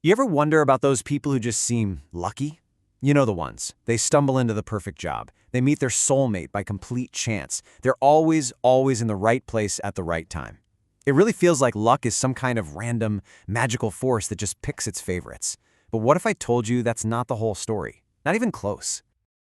You ever wonder about those people who just seem lucky? You know the ones. They stumble into the perfect job. They meet their soulmate by complete chance. They're always in the right place at the right time. It really feels like luck is some kind of random, magical force that just picks its favorites. But what if I told you that's not the whole story? Not even close.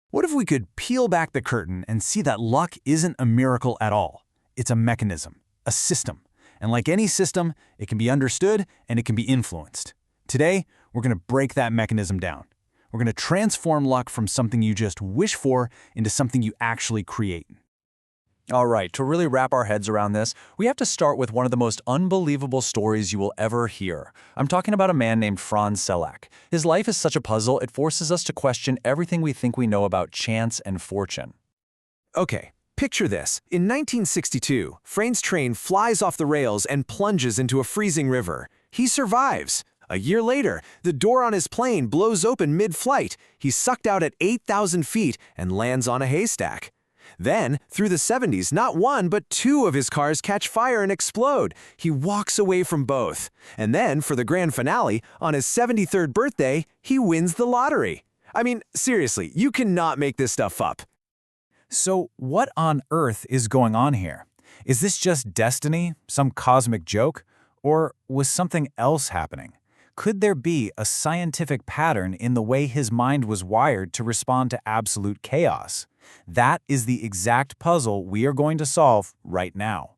What if we could peel back the curtain and see that luck isn't a miracle at all? It's a mechanism, a system. And like any system, it can be understood and it can be influenced. Today, we're going to break that mechanism down. We're going to transform luck from something you just wish for into something you actually create. All right, to really wrap our heads around this, we have to start with one of the most unbelievable stories you will ever hear. I'm talking about a man named Franz Selak. His life is such a puzzle, it forces us to question everything we think we know about chance and fortune. Okay, picture this. In 1962, Franz's train flies off the rails and plunges into a freezing river. He survives. A year later, the door on his plane blows open mid-flight. He's sucked out at 8,000 feet and lands on a haystack. Then, through the 70s, not one but two of his cars catch fire and explode. He walks away from both. And then, for the grand finale, on his 73rd birthday, he wins the lottery. I mean, seriously, you cannot make this stuff up. So what on earth is going on here? Is this just destiny, some cosmic joke? Or was something else happening? Could there be a scientific pattern in the way his mind was wired to respond to absolute chaos? That is the exact puzzle we are going to solve right now.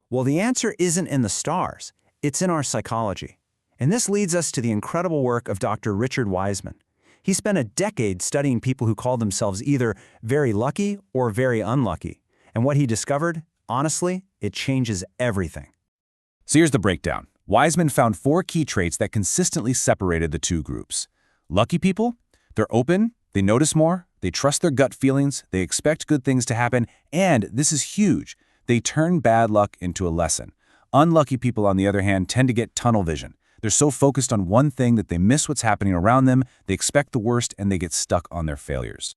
Well, the answer isn't in the stars. It's in our psychology. And this leads us to the incredible work of Dr. Richard Wiseman. He spent a decade studying people who call themselves either very lucky or very unlucky. And what he discovered, honestly, it changes everything. So here's the breakdown. Wiseman found 4 key traits that consistently separated the two groups. Lucky people, they're open, they notice more, they trust their gut feelings, they expect good things to happen, and this is huge, they turn bad luck into a lesson. Unlucky people, on the other hand, tend to get tunnel vision. They're so focused on one thing that they miss what's happening around them, they expect the worst, and they get stuck on their failures.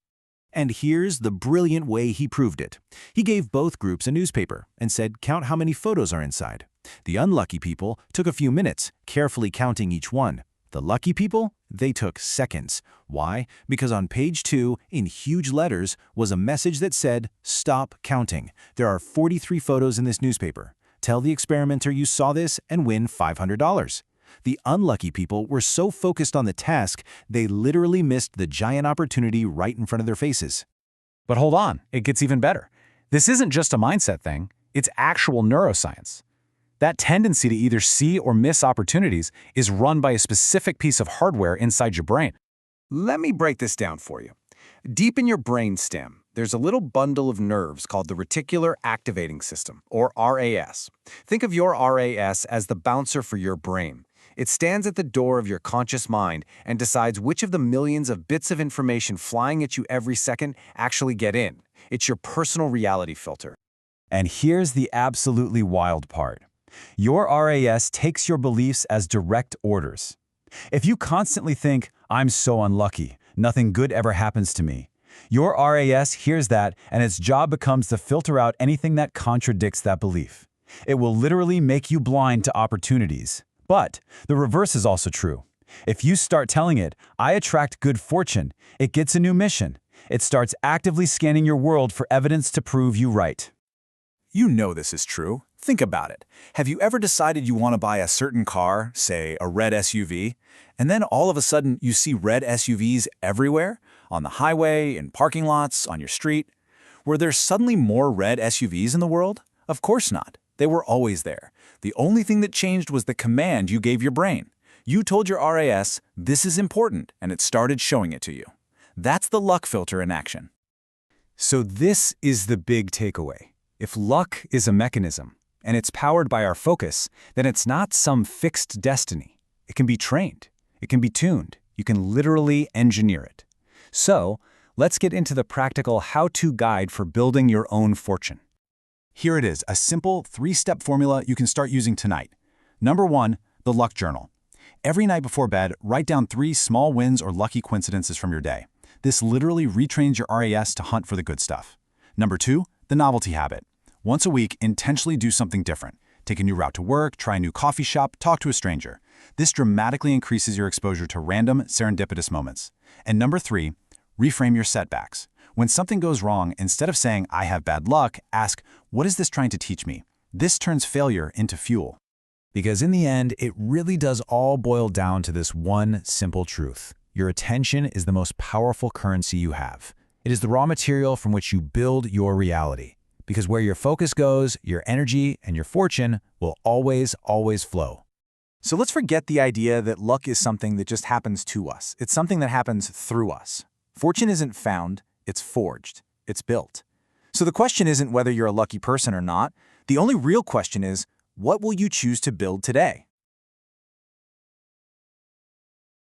And here's the brilliant way he proved it. He gave both groups a newspaper and said, count how many photos are inside. The unlucky people took a few minutes, carefully counting each one. The lucky people, they took seconds. Why? Because on page 2, in huge letters, was a message that said, stop counting. There are 43 photos in this newspaper. Tell the experimenter you saw this and win $500. The unlucky people were so focused on the task, they literally missed the giant opportunity right in front of their faces. But hold on, it gets even better. This isn't just a mindset thing, it's actual neuroscience. That tendency to either see or miss opportunities is run by a specific piece of hardware inside your brain. Let me break this down for you. Deep in your brain stem, there's a little bundle of nerves called the reticular activating system, or RAS. Think of your RAS as the bouncer for your brain. It stands at the door of your conscious mind and decides which of the millions of bits of information flying at you every second actually get in. It's your personal reality filter. And here's the absolutely wild part. Your RAS takes your beliefs as direct orders. If you constantly think, I'm so unlucky, nothing good ever happens to me, your RAS hears that and its job becomes to filter out anything that contradicts that belief. It will literally make you blind to opportunities. But the reverse is also true. If you start telling it, I attract good fortune, it gets a new mission. It starts actively scanning your world for evidence to prove you right. You know this is true. Think about it. Have you ever decided you want to buy a certain car, say a red SUV, and then all of a sudden you see red SUVs everywhere? On the highway, in parking lots, on your street? Were there suddenly more red SUVs in the world? Of course not. They were always there. The only thing that changed was the command you gave your brain. You told your RAS, this is important, and it started showing it to you. That's the luck filter in action. So this is the big takeaway. If luck is a mechanism, and it's powered by our focus, then it's not some fixed destiny. It can be trained. It can be tuned. You can literally engineer it. So, let's get into the practical how-to guide for building your own fortune. Here it is, a simple 3-step formula you can start using tonight. Number 1, the luck journal. Every night before bed, write down 3 small wins or lucky coincidences from your day. This literally retrains your RAS to hunt for the good stuff. Number 2, the novelty habit. Once a week, intentionally do something different. Take a new route to work, try a new coffee shop, talk to a stranger. This dramatically increases your exposure to random, serendipitous moments. And number 3, reframe your setbacks. When something goes wrong, instead of saying, I have bad luck, ask, what is this trying to teach me? This turns failure into fuel. Because in the end, it really does all boil down to this one simple truth. Your attention is the most powerful currency you have. It is the raw material from which you build your reality. Because where your focus goes, your energy and your fortune will always, always flow. So let's forget the idea that luck is something that just happens to us. It's something that happens through us. Fortune isn't found, it's forged. It's built. So the question isn't whether you're a lucky person or not. The only real question is, what will you choose to build today?